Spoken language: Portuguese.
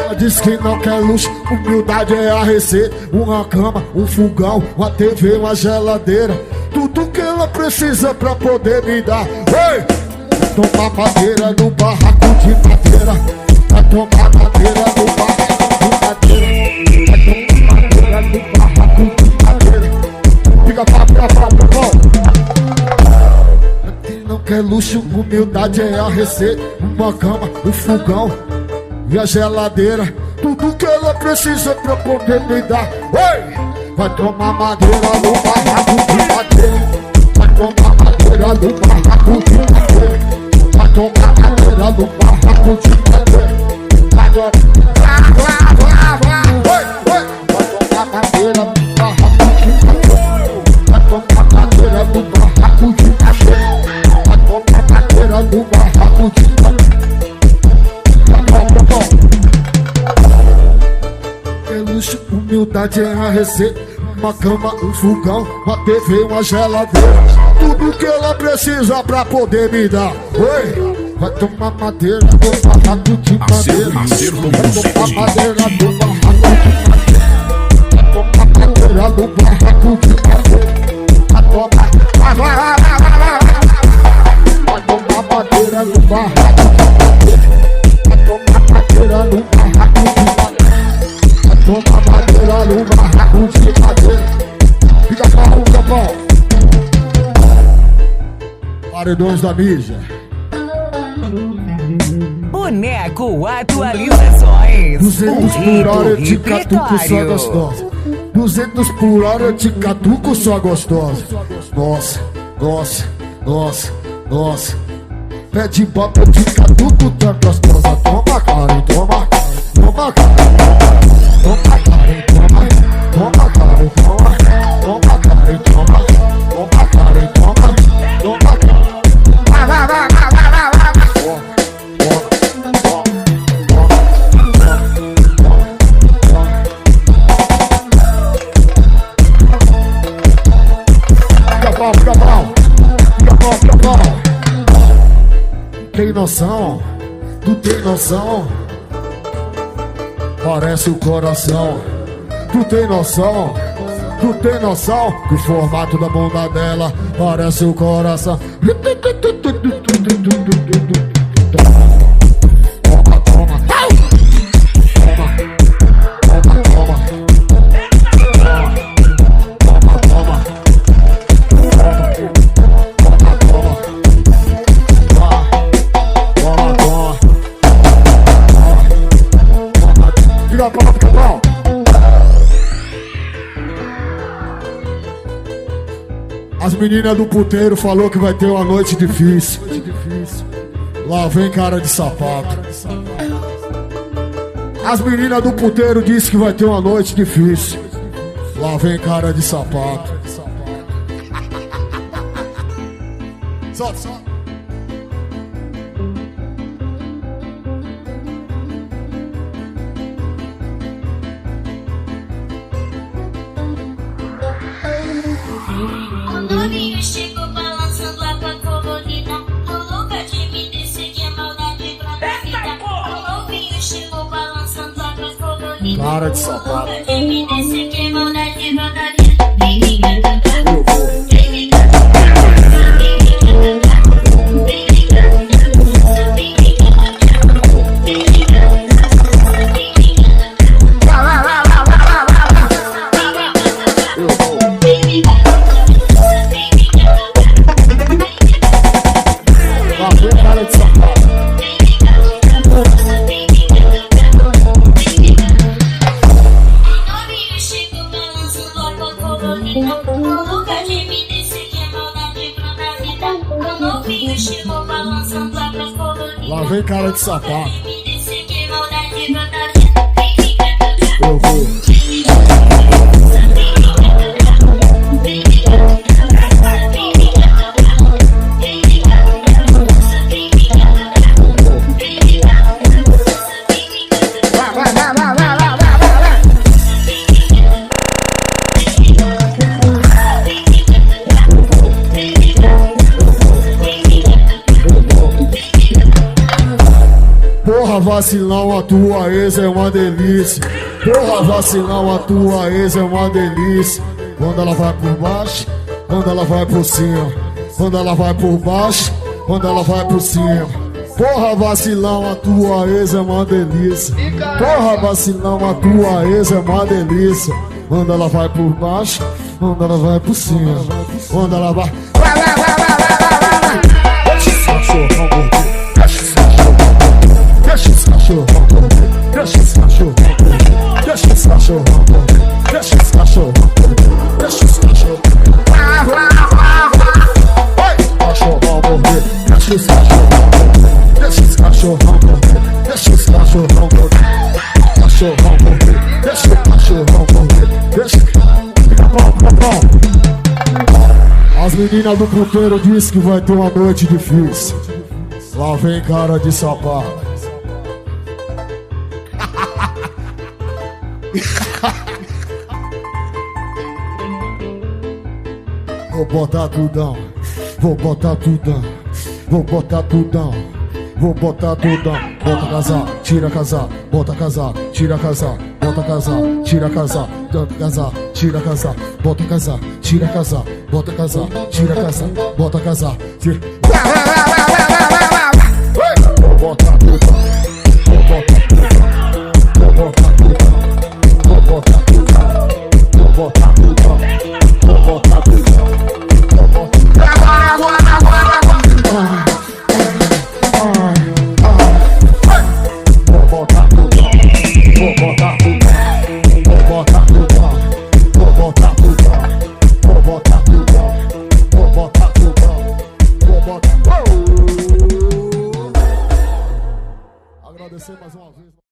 Ela diz que não quer luxo, humildade é a receita. Uma cama, um fogão, uma TV, uma geladeira, tudo que ela precisa pra poder me dar. Ei! Vai tomar madeira no barraco de madeira. Vai tomar madeira no barraco de madeira. Vai tomar madeira no barraco de madeira. Fica pra quem não quer luxo, humildade é a receita. Uma cama, um fogão e a geladeira, tudo que ela precisa pra poder me dar. Ei! Vai tomar madeira no barraco de madeira. Vai tomar madeira no barraco de madeira. Vai tomar madeira no barraco de madeira. Vai tomar madeira no barraco de madeira. Vai tomar madeira no barraco de madeira. Vai tomar madeira no barraco de madeira. É luxo, humildade é a receita. Uma cama, um fogão, uma TV, uma geladeira, tudo que ela precisa pra poder me dar. Oi! Vai tomar madeira no barraco de madeira. Vai tomar madeira no barraco de madeira. Vai tomar madeira no barraco de madeira. Vai tomar madeira no barraco de madeira. Vai tomar madeira no barraco de madeira. Vai tomar madeira no barraco de madeira. Fica bom. Paredões da mídia. Boneco Atualizações. 200 por hora eu te catuco só gostosa. 200 por hora eu te catuco só gostosa. Nossa. Pede bota eu te catuco tão gostosa. Toma cara, toma cara. Toma cara, toma cara, toma cara, toma cara, toma cara, toma cara. Fica bom. Tem noção? Tu tem noção? Parece o coração. Tu tem noção? Tu tem noção? Que o formato da bunda dela parece o coração. Fica bom. As meninas do puteiro falou que vai ter uma noite difícil. Lá vem cara de sapato. As meninas do puteiro disse que vai ter uma noite difícil. Lá vem cara de sapato. Solta. O novinho chegou balançando a tua colorida. Tô louca de me decidir, maldade pra minha vida. O novinho chegou balançando a tua colorida. Cara de sapato. Tô louca de me decidir, maldade pra minha vida. Vem me cantar, vem me cantar. Lá vem cara de sapato. Eu vou. vacilão, a tua ex é uma delícia. Porra, vacilão, a tua ex é uma delícia. Quando ela vai por baixo, quando ela vai por cima. Quando ela vai por baixo, quando ela vai por cima. Porra, vacilão, a tua ex é uma delícia. Porra, vacilão, a tua ex é uma delícia. Quando ela vai por baixo, quando ela vai por cima. Quando ela vai... Deixa esse cachorrão morder. Deixa esse cachorrão morder. Deixa esse cachorrão morder. Deixa esse cachorrão morder. Deixa esse cachorrão morder. Deixa esse cachorrão morder. Deixa esse cachorrão morder. Deixa esse cachorrão morder. Deixa esse cachorrão morder. Deixa esse cachorrão morder. Cachorrão morder. Deixa o cachorrão morder. Deixa. Bom. As meninas do puteiro dizem que vai ter uma noite difícil. Lá vem cara de sapato. Vou botar tudão, vou botar tudão, vou botar tudão, vou botar tudão. Bota casar, tira casar, bota casar, tira casar, bota casar, tira casar, bota casar, tira casar, bota casar, tira casar, bota casar, tira casar, bota casar, tira. Vou botar tudão, vou botar tudão, vou botar tudão, vou botar tudão, vou botar tudão, vou botar tudão. Agradecer mais uma vez.